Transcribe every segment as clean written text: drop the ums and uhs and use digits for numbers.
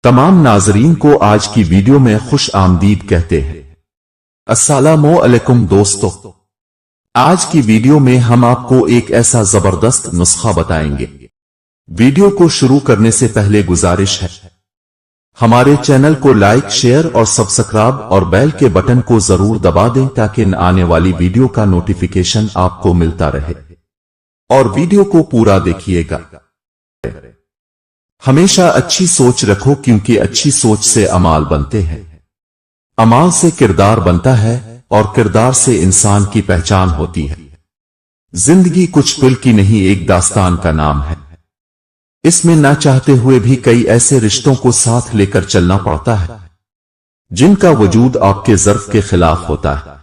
تمام ناظرین کو آج کی ویڈیو میں خوش آمدید کہتے ہیں۔ السلام علیکم دوستو، آج کی ویڈیو میں ہم آپ کو ایک ایسا زبردست نسخہ بتائیں گے۔ ویڈیو کو شروع کرنے سے پہلے گزارش ہے، ہمارے چینل کو لائک، شیئر اور سبسکرائب اور بیل کے بٹن کو ضرور دبا دیں تاکہ آنے والی ویڈیو کا نوٹیفیکیشن آپ کو ملتا رہے، اور ویڈیو کو پورا دیکھیے گا۔ ہمیشہ اچھی سوچ رکھو کیونکہ اچھی سوچ سے اعمال بنتے ہیں، اعمال سے کردار بنتا ہے اور کردار سے انسان کی پہچان ہوتی ہے۔ زندگی کچھ پل کی نہیں، ایک داستان کا نام ہے۔ اس میں نہ چاہتے ہوئے بھی کئی ایسے رشتوں کو ساتھ لے کر چلنا پڑتا ہے جن کا وجود آپ کے ظرف کے خلاف ہوتا ہے۔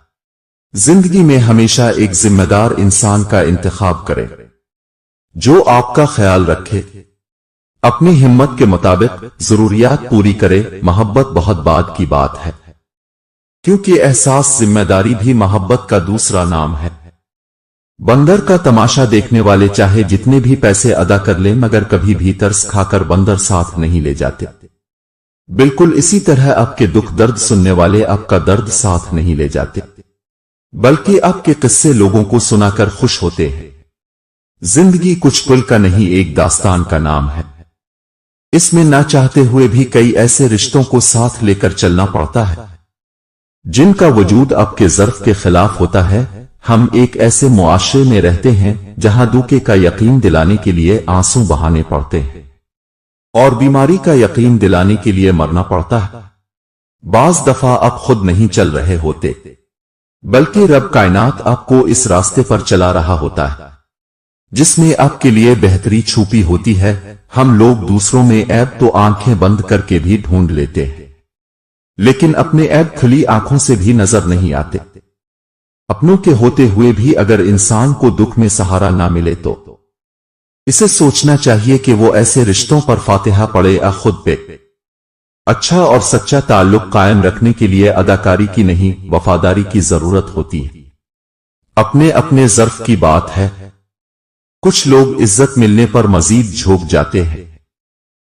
زندگی میں ہمیشہ ایک ذمہ دار انسان کا انتخاب کریں جو آپ کا خیال رکھے، اپنی ہمت کے مطابق ضروریات پوری کرے۔ محبت بہت بعد کی بات ہے کیونکہ احساس ذمہ داری بھی محبت کا دوسرا نام ہے۔ بندر کا تماشا دیکھنے والے چاہے جتنے بھی پیسے ادا کر لیں مگر کبھی بھی ترس کھا کر بندر ساتھ نہیں لے جاتے۔ بالکل اسی طرح آپ کے دکھ درد سننے والے آپ کا درد ساتھ نہیں لے جاتے، بلکہ آپ کے قصے لوگوں کو سنا کر خوش ہوتے ہیں۔ زندگی کچھ پل کا نہیں، ایک داستان کا نام ہے۔ اس میں نہ چاہتے ہوئے بھی کئی ایسے رشتوں کو ساتھ لے کر چلنا پڑتا ہے جن کا وجود آپ کے ظرف کے خلاف ہوتا ہے۔ ہم ایک ایسے معاشرے میں رہتے ہیں جہاں دھوکے کا یقین دلانے کے لیے آنسو بہانے پڑتے ہیں اور بیماری کا یقین دلانے کے لیے مرنا پڑتا ہے۔ بعض دفعہ آپ خود نہیں چل رہے ہوتے بلکہ رب کائنات آپ کو اس راستے پر چلا رہا ہوتا ہے جس میں آپ کے لیے بہتری چھپی ہوتی ہے۔ ہم لوگ دوسروں میں عیب تو آنکھیں بند کر کے بھی ڈھونڈ لیتے ہیں، لیکن اپنے عیب کھلی آنکھوں سے بھی نظر نہیں آتے۔ اپنوں کے ہوتے ہوئے بھی اگر انسان کو دکھ میں سہارا نہ ملے تو اسے سوچنا چاہیے کہ وہ ایسے رشتوں پر فاتحہ پڑے یا خود پہ۔ اچھا اور سچا تعلق قائم رکھنے کے لیے اداکاری کی نہیں، وفاداری کی ضرورت ہوتی ہے۔ اپنے اپنے ظرف کی بات ہے۔ کچھ لوگ عزت ملنے پر مزید جھوک جاتے ہیں،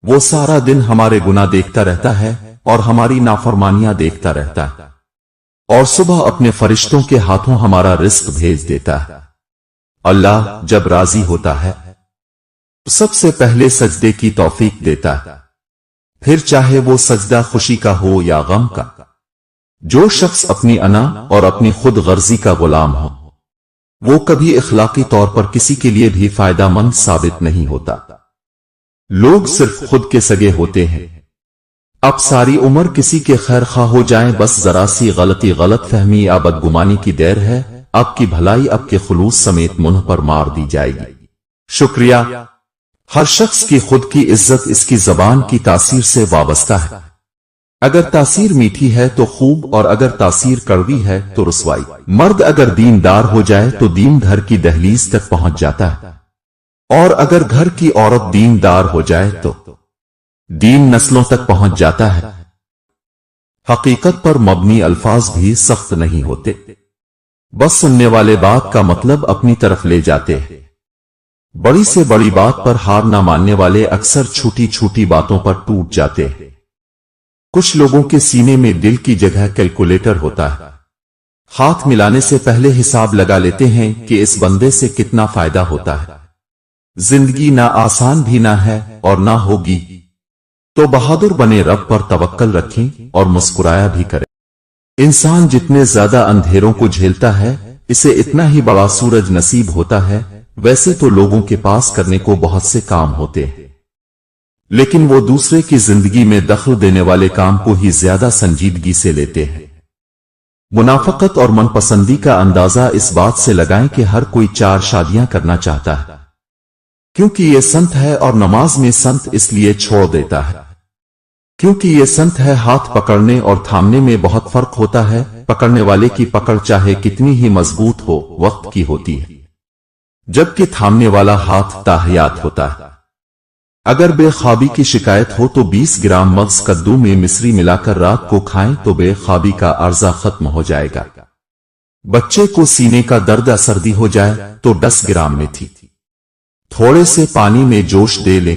وہ سارا دن ہمارے گناہ دیکھتا رہتا ہے اور ہماری نافرمانیاں دیکھتا رہتا ہے، اور صبح اپنے فرشتوں کے ہاتھوں ہمارا رزق بھیج دیتا ہے۔ اللہ جب راضی ہوتا ہے سب سے پہلے سجدے کی توفیق دیتا ہے، پھر چاہے وہ سجدہ خوشی کا ہو یا غم کا۔ جو شخص اپنی انا اور اپنی خود غرضی کا غلام ہو وہ کبھی اخلاقی طور پر کسی کے لیے بھی فائدہ مند ثابت نہیں ہوتا۔ لوگ صرف خود کے سگے ہوتے ہیں۔ اب ساری عمر کسی کے خیر خواہ ہو جائیں، بس ذرا سی غلطی، غلط فہمی یا بدگمانی کی دیر ہے، آپ کی بھلائی آپ کے خلوص سمیت منہ پر مار دی جائے گی۔ شکریہ۔ ہر شخص کی خود کی عزت اس کی زبان کی تاثیر سے وابستہ ہے۔ اگر تاثیر میٹھی ہے تو خوب، اور اگر تاثیر کڑوی ہے تو رسوائی۔ مرد اگر دیندار ہو جائے تو دین گھر کی دہلیز تک پہنچ جاتا ہے، اور اگر گھر کی عورت دیندار ہو جائے تو دین نسلوں تک پہنچ جاتا ہے۔ حقیقت پر مبنی الفاظ بھی سخت نہیں ہوتے، بس سننے والے بات کا مطلب اپنی طرف لے جاتے ہیں۔ بڑی سے بڑی بات پر ہار نہ ماننے والے اکثر چھوٹی چھوٹی باتوں پر ٹوٹ جاتے ہیں۔ کچھ لوگوں کے سینے میں دل کی جگہ کیلکولیٹر ہوتا ہے، ہاتھ ملانے سے پہلے حساب لگا لیتے ہیں کہ اس بندے سے کتنا فائدہ ہوتا ہے۔ زندگی نہ آسان بھی نہ ہے اور نہ ہوگی، تو بہادر بنے، رب پر توکل رکھیں اور مسکرایا بھی کریں۔ انسان جتنے زیادہ اندھیروں کو جھیلتا ہے اسے اتنا ہی بڑا سورج نصیب ہوتا ہے۔ ویسے تو لوگوں کے پاس کرنے کو بہت سے کام ہوتے ہیں، لیکن وہ دوسرے کی زندگی میں دخل دینے والے کام کو ہی زیادہ سنجیدگی سے لیتے ہیں۔ منافقت اور من پسندی کا اندازہ اس بات سے لگائیں کہ ہر کوئی 4 شادیاں کرنا چاہتا ہے کیونکہ یہ سنت ہے، اور نماز میں سنت اس لیے چھوڑ دیتا ہے کیونکہ یہ سنت ہے۔ ہاتھ پکڑنے اور تھامنے میں بہت فرق ہوتا ہے۔ پکڑنے والے کی پکڑ چاہے کتنی ہی مضبوط ہو وقت کی ہوتی ہے، جبکہ تھامنے والا ہاتھ تاحیات ہوتا ہے۔ اگر بے خوابی کی شکایت ہو تو 20 گرام مغز کدو میں مصری ملا کر رات کو کھائیں تو بے خوابی کا عرضہ ختم ہو جائے گا۔ بچے کو سینے کا درد یا سردی ہو جائے تو 10 گرام میں تھی تھوڑے سے پانی میں جوش دے لیں،